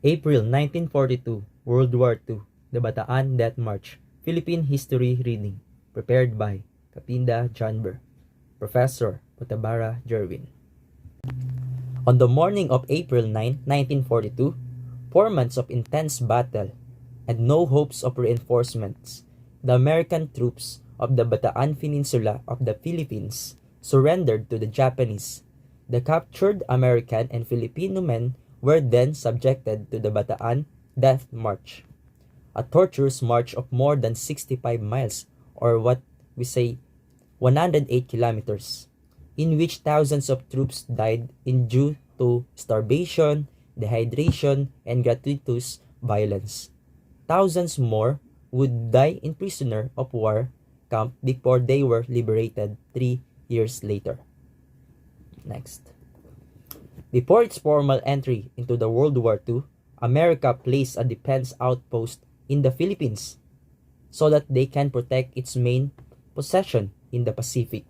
April 1942, World War II, the Bataan Death March, Philippine History Reading, prepared by Kapinda Janber, Professor Potabara Jerwin. On the morning of April 9, 1942, 4 months of intense battle and no hopes of reinforcements, the American troops of the Bataan Peninsula of the Philippines surrendered to the Japanese. The captured American and Filipino men were then subjected to the Bataan Death March, a torturous march of more than 65 miles, or what we say 108 kilometers, in which thousands of troops died due to starvation, dehydration, and gratuitous violence. Thousands more would die in prisoner of war camp before they were liberated 3 years later. Next. Before its formal entry into the World War II, America placed a defense outpost in the Philippines so that they can protect its main possession in the Pacific.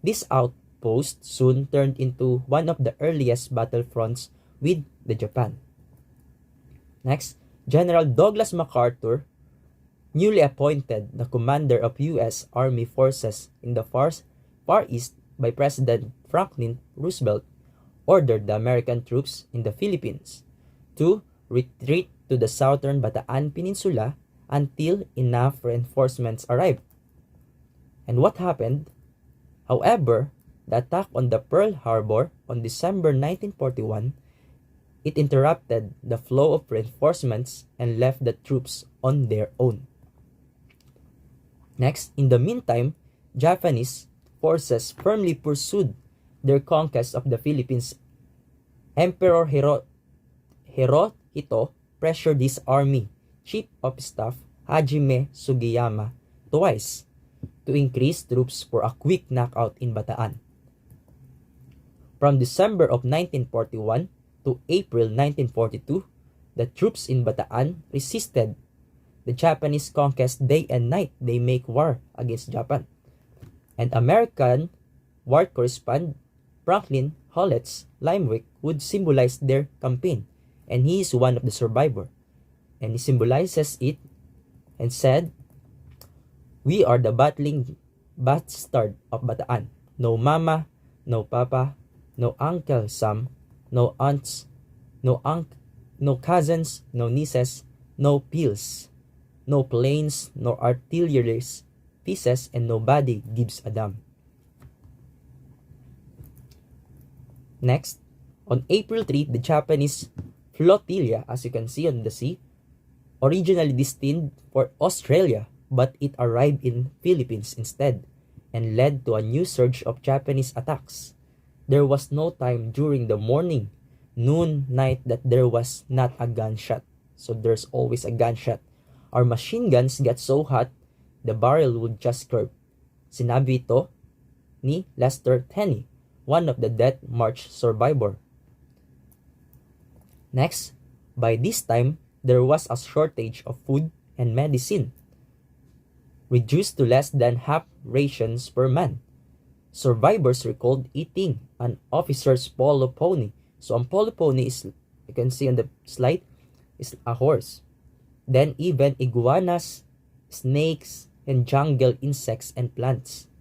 This outpost soon turned into one of the earliest battlefronts with the Japan. Next, General Douglas MacArthur, newly appointed the commander of U.S. Army forces in the Far East by President Franklin Roosevelt, ordered the American troops in the Philippines to retreat to the southern Bataan Peninsula until enough reinforcements arrived. And what happened? However, the attack on the Pearl Harbor on December 1941, it interrupted the flow of reinforcements and left the troops on their own. Next, in the meantime, Japanese forces firmly pursued their conquest of the Philippines. Emperor Hirohito pressured his army chief of staff Hajime Sugiyama twice to increase troops for a quick knockout in Bataan. From December of 1941 to April 1942, the troops in Bataan resisted the Japanese conquest day and night. They make war against Japan. And American war correspondent Franklin Hollett's Limerick would symbolize their campaign, and he is one of the survivors. And he symbolizes it and said, "We are the battling bastard of Bataan. No mama, no papa, no Uncle Sam, no aunts, no cousins, no nieces, no pills, no planes, no artillery pieces, and nobody gives a damn." Next, on April 3, the Japanese flotilla, as you can see on the sea, originally destined for Australia, but it arrived in Philippines instead and led to a new surge of Japanese attacks. There was no time during the morning, noon, night that there was not a gunshot. So there's always a gunshot. Our machine guns get so hot, the barrel would just curve. Sinabi ito ni Lester Tenney, one of the Death March survivor. Next, by this time, there was a shortage of food and medicine, reduced to less than half rations per man. Survivors recalled eating an officer's polo pony. So ang polo pony is, you can see on the slide, is a horse. Then even iguanas, snakes, and jungle insects and plants.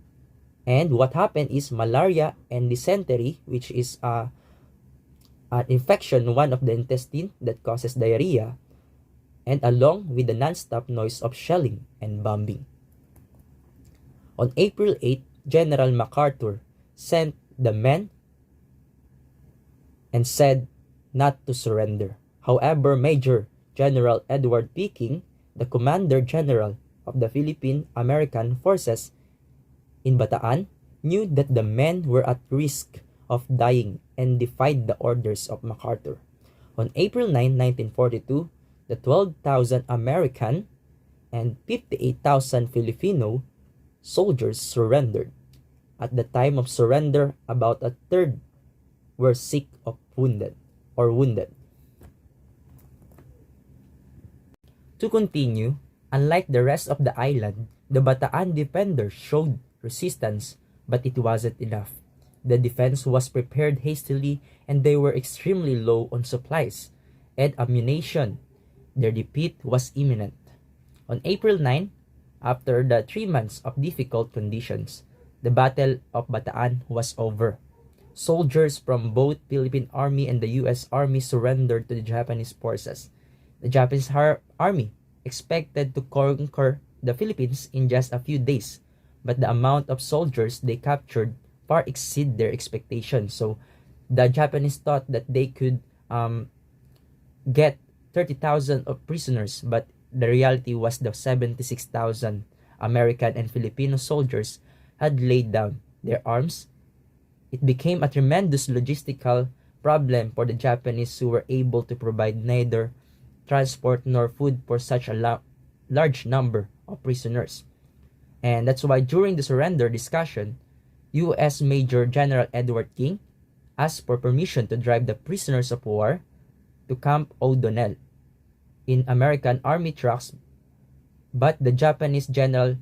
And what happened is malaria and dysentery, which is an infection, one of the intestine that causes diarrhea, and along with the non-stop noise of shelling and bombing. On April 8, General MacArthur sent the men and said not to surrender. However, Major General Edward P. King, the Commander General of the Philippine American Forces in Bataan, knew that the men were at risk of dying and defied the orders of MacArthur. On April 9, 1942, the 12,000 American and 58,000 Filipino soldiers surrendered. At the time of surrender, about a third were sick or wounded. To continue, unlike the rest of the island, the Bataan defenders showed resistance, but it wasn't enough. The defense was prepared hastily and they were extremely low on supplies. and ammunition. Their defeat was imminent. On April 9, after the 3 months of difficult conditions, the Battle of Bataan was over. Soldiers from both Philippine Army and the U.S. Army surrendered to the Japanese forces. The Japanese army expected to conquer the Philippines in just a few days, but the amount of soldiers they captured far exceed their expectations. So the Japanese thought that they could get 30,000 of prisoners, but the reality was the 76,000 American and Filipino soldiers had laid down their arms. It became a tremendous logistical problem for the Japanese, who were able to provide neither transport nor food for such a large number of prisoners. And that's why during the surrender discussion, U.S. Major General Edward King asked for permission to drive the prisoners of war to Camp O'Donnell in American Army trucks, but the Japanese General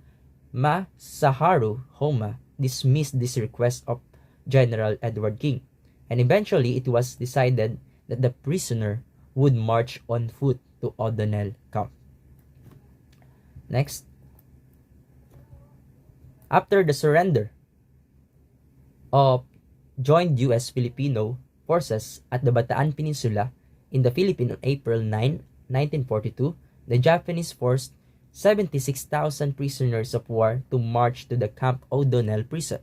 Masaharu Homma dismissed this request of General Edward King, and eventually it was decided that the prisoner would march on foot to O'Donnell Camp. Next. After the surrender of joined U.S. Filipino forces at the Bataan Peninsula in the Philippines on April 9, 1942, the Japanese forced 76,000 prisoners of war to march to the Camp O'Donnell prison.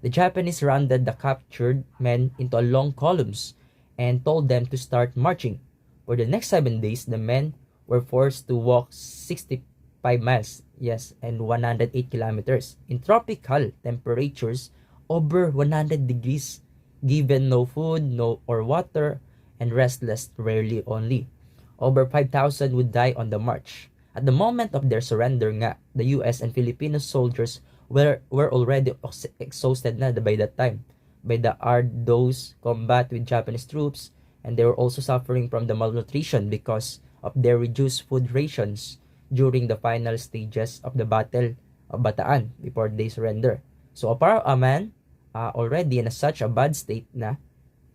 The Japanese rounded the captured men into long columns and told them to start marching. For the next 7 days, the men were forced to walk 65 miles, and 108 kilometers in tropical temperatures over 100 degrees, given no food, no or water, and restless rarely only. Over 5,000 would die on the march. At the moment of their surrender nga, the US and Filipino soldiers were already exhausted na by that time by the arduous combat with Japanese troops, and they were also suffering from the malnutrition because of their reduced food rations during the final stages of the Battle of Bataan before they surrender. So para a man already in such a bad state na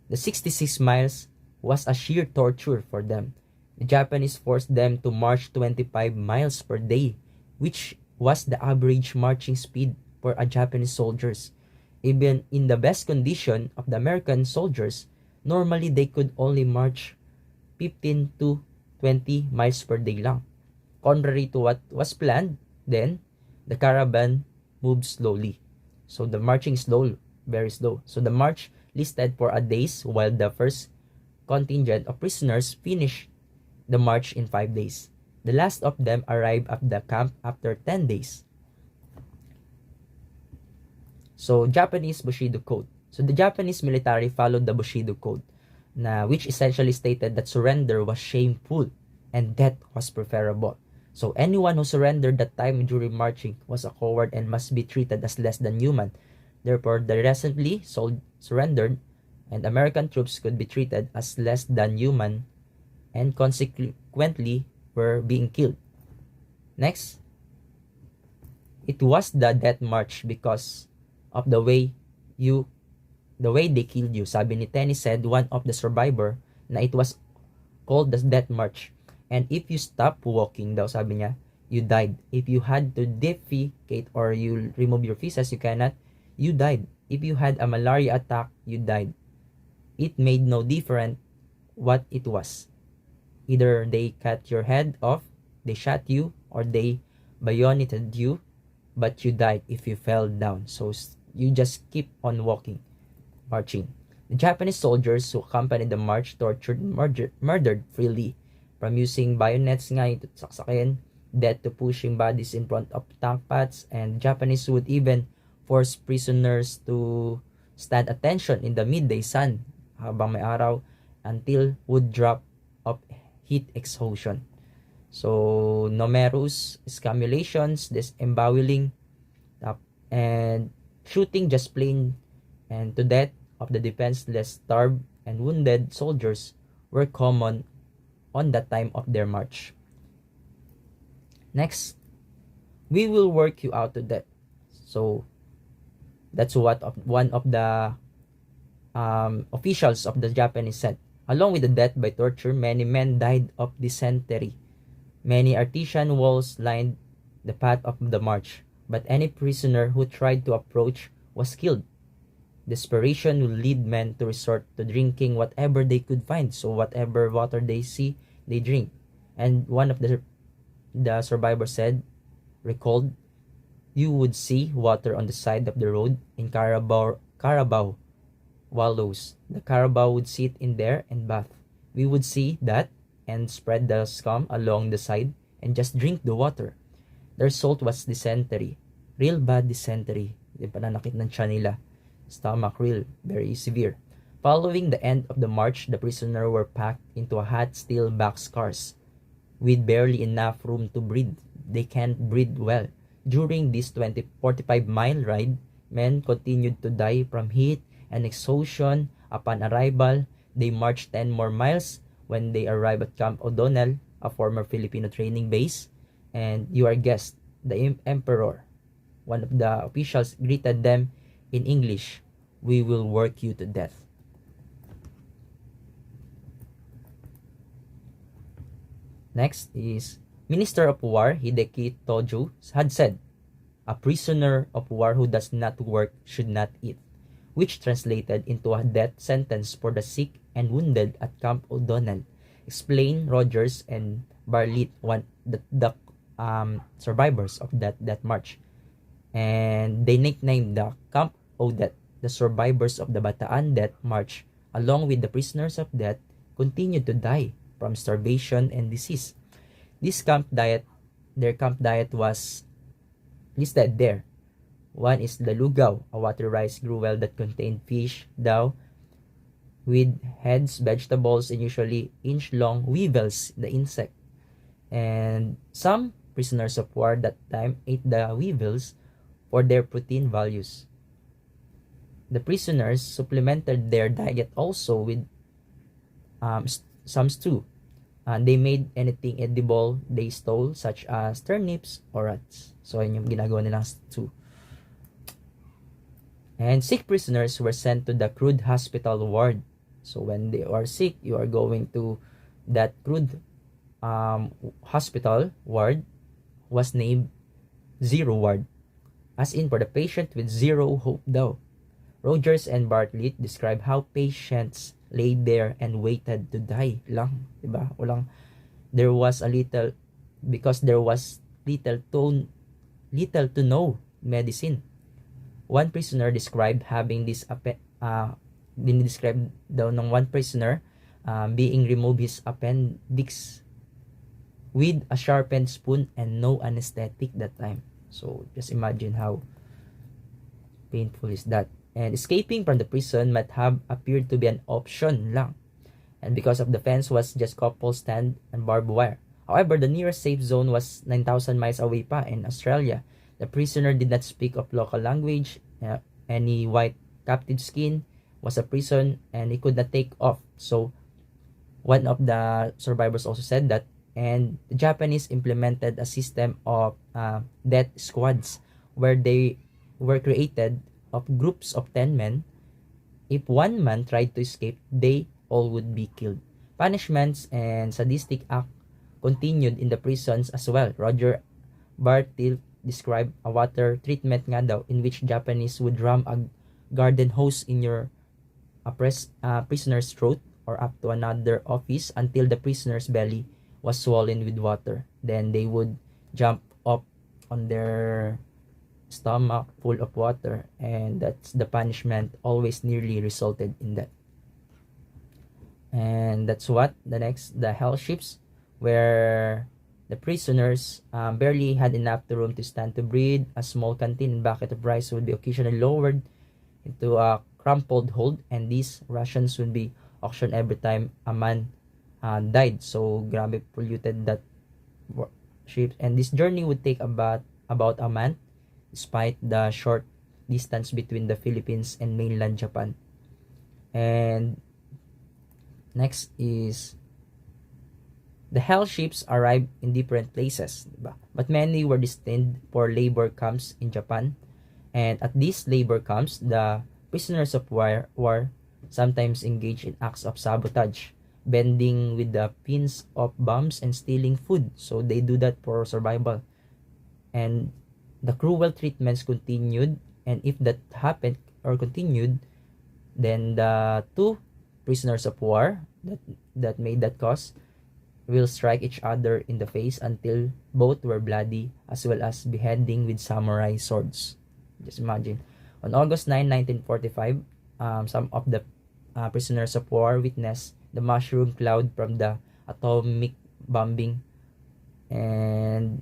the 66 miles was a sheer torture for them. The Japanese forced them to march 25 miles per day, which was the average marching speed for a Japanese soldiers. Even in the best condition of the American soldiers, normally they could only march 15 to 20 miles per day lang. Contrary to what was planned, then the caravan moved slowly. So the marching slow, very slow. So the march lasted for a days, while the first contingent of prisoners finished the march in 5 days. The last of them arrived at the camp after 10 days. So Japanese Bushido Code. So the Japanese military followed the Bushido Code, which essentially stated that surrender was shameful and death was preferable. So anyone who surrendered that time during marching was a coward and must be treated as less than human. Therefore, the recently surrendered and American troops could be treated as less than human and consequently were being killed. Next, it was the death march because of the way they killed you. Sabi ni Tenny said, one of the survivor, na it was called the death march. And if you stop walking daw, sabi niya, you died. If you had to defecate or you remove your feces, you died. If you had a malaria attack, you died. It made no difference what it was. Either they cut your head off, they shot you, or they bayoneted you, but you died if you fell down. So you just keep on marching. The Japanese soldiers who accompanied the march tortured and murdered freely, from using bayonets nga ito saksakin, death to pushing bodies in front of tank paths, and Japanese would even force prisoners to stand attention in the midday sun habang may araw until would drop of heat exhaustion. So numerous scamulations, disemboweling, and shooting just plain and to death of the defenseless, starved, and wounded soldiers were common on the time of their march. Next, we will work you out to death. So that's what one of the officials of the Japanese said Along with the death by torture, many men died of dysentery. Many artesian walls lined the path of the march, but any prisoner who tried to approach was killed. Desperation will lead men to resort to drinking whatever they could find. So whatever water they see, they drink. And one of the survivors said, recalled, you would see water on the side of the road in carabao wallows. The carabao would sit in there and bath. We would see that and spread the scum along the side and just drink the water. The result was dysentery. Real bad dysentery. Yung pananakit ng tiyan nila. Stomach real, very severe. Following the end of the march, the prisoners were packed into hot steel boxcars with barely enough room to breathe. They can't breathe well. During this 45-mile ride, men continued to die from heat and exhaustion. Upon arrival, they marched 10 more miles when they arrived at Camp O'Donnell, a former Filipino training base. And you are guessed, the emperor, one of the officials, greeted them in English, we will work you to death. Next is Minister of War Hideki Tojo had said, a prisoner of war who does not work should not eat, which translated into a death sentence for the sick and wounded at Camp O'Donnell. Explain Rogers and Bartlett, the survivors of that march. And they nicknamed the Camp O'Death. The survivors of the Bataan Death March, along with the prisoners of death, continued to die from starvation and disease. Their camp diet was listed there. One is the lugaw, a water rice gruel that contained fish, dough, with heads, vegetables, and usually inch-long weevils, the insect. And some prisoners of war that time ate the weevils for their protein values. The prisoners supplemented their diet also with some stew. They made anything edible they stole, such as turnips or rats. So, yun yung ginagawa nilang stew. And sick prisoners were sent to the crude hospital ward. So, when they are sick, you are going to that crude hospital ward was named Zero Ward. As in, for the patient with zero hope daw. Rogers and Bartlett describe how patients laid there and waited to die lang, diba? There was little to no medicine. One prisoner described having this described daw ng one prisoner being removed his appendix with a sharpened spoon and no anesthetic that time. So just imagine how painful is that. And escaping from the prison might have appeared to be an option lang. And because of the fence was just couple stand and barbed wire. However, the nearest safe zone was 9,000 miles away pa in Australia. The prisoner did not speak of local language. Any white captive skin was a prison and he could not take off. So one of the survivors also said that. And the Japanese implemented a system of death squads where they were created of groups of 10 men. If one man tried to escape, they all would be killed. Punishments and sadistic acts continued in the prisons as well. Roger Bartlett described a water treatment nga daw in which Japanese would ram a garden hose in your prisoner's throat or up to another office until the prisoner's belly was swollen with water. Then they would jump up on their stomach full of water, and that's the punishment always nearly resulted in that. And that's what the hell ships, where the prisoners barely had enough room to stand to breathe. A small canteen and bucket of rice would be occasionally lowered into a crumpled hold, and these rations would be auctioned every time a man died. So grabe polluted that ship, and this journey would take about a month, despite the short distance between the Philippines and mainland Japan. And next is the hell ships arrived in different places, diba? But many were destined for labor camps in Japan. And at these labor camps, the prisoners of war sometimes engaged in acts of sabotage. bending with the pins of bombs and stealing food. So they do that for survival. And the cruel treatments continued, and if that happened or continued, then the two prisoners of war that made that cause will strike each other in the face until both were bloody, as well as beheading with samurai swords. Just imagine. On August 9, 1945, some of the prisoners of war witnessed the mushroom cloud from the atomic bombing, and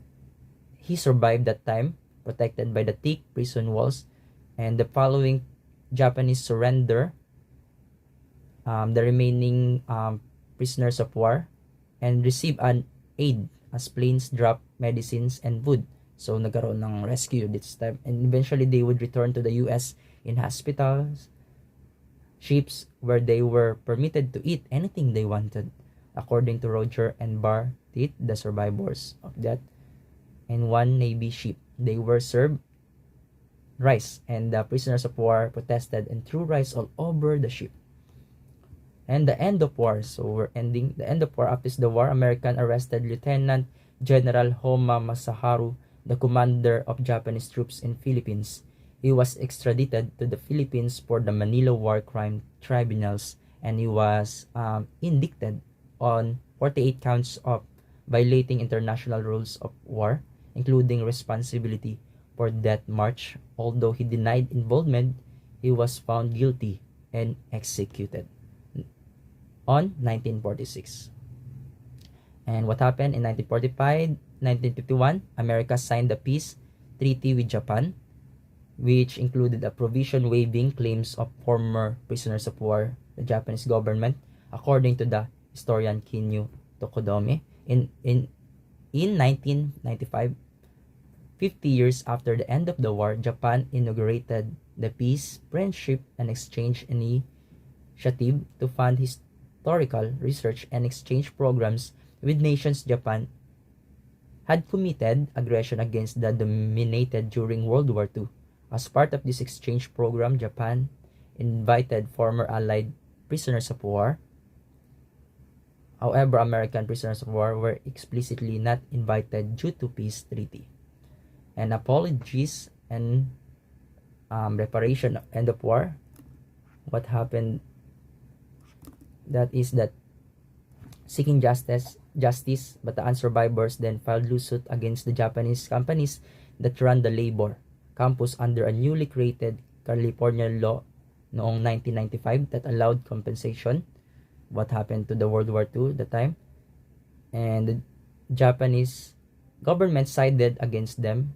he survived that time, protected by the thick prison walls. And the following Japanese surrender, the remaining prisoners of war, and receive an aid as planes drop medicines and food. So nagkaroon ng rescue this time, and eventually they would return to the US in hospitals, ships, where they were permitted to eat anything they wanted. According to Roger and Bar Tit, the survivors of that, and one Navy ship, they were served rice, and the prisoners of war protested and threw rice all over the ship. And the end of war. So we're ending the end of war. After the war, American arrested Lieutenant General Homa Masaharu, the commander of Japanese troops in Philippines. He was extradited to the Philippines for the Manila War Crime Tribunals, and he was indicted on 48 counts of violating international rules of war, including responsibility for that march. Although he denied involvement, he was found guilty and executed on 1946. And what happened in 1945, 1951, America signed the peace treaty with Japan, which included a provision waiving claims of former prisoners of war, the Japanese government, according to the historian Kinyu Tokodome. In 1995, 50 years after the end of the war, Japan inaugurated the Peace, Friendship, and Exchange Initiative to fund historical research and exchange programs with nations Japan had committed aggression against the dominated during World War II. As part of this exchange program, Japan invited former Allied prisoners of war. However, American prisoners of war were explicitly not invited due to peace treaty. And apologies and reparation end of war. What happened? That is that seeking justice, Bataan survivors then filed lawsuit against the Japanese companies that ran the labor campus under a newly created California law noong 1995 that allowed compensation. What happened to the World War II at the time? And the Japanese government sided against them,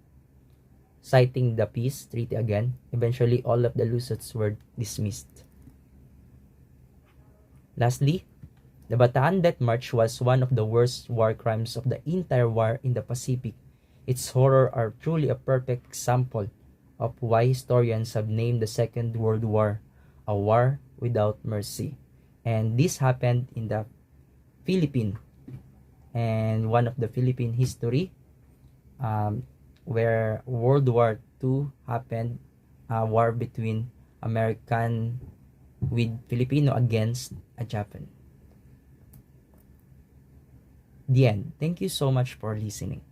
citing the peace treaty again. Eventually, all of the lawsuits were dismissed. Lastly, the Bataan Death March was one of the worst war crimes of the entire war in the Pacific. Its horror are truly a perfect example of why historians have named the Second World War a war without mercy. And this happened in the Philippines, and one of the Philippine history where World War II happened, a war between American with Filipino against a Japan. The end. Thank you so much for listening.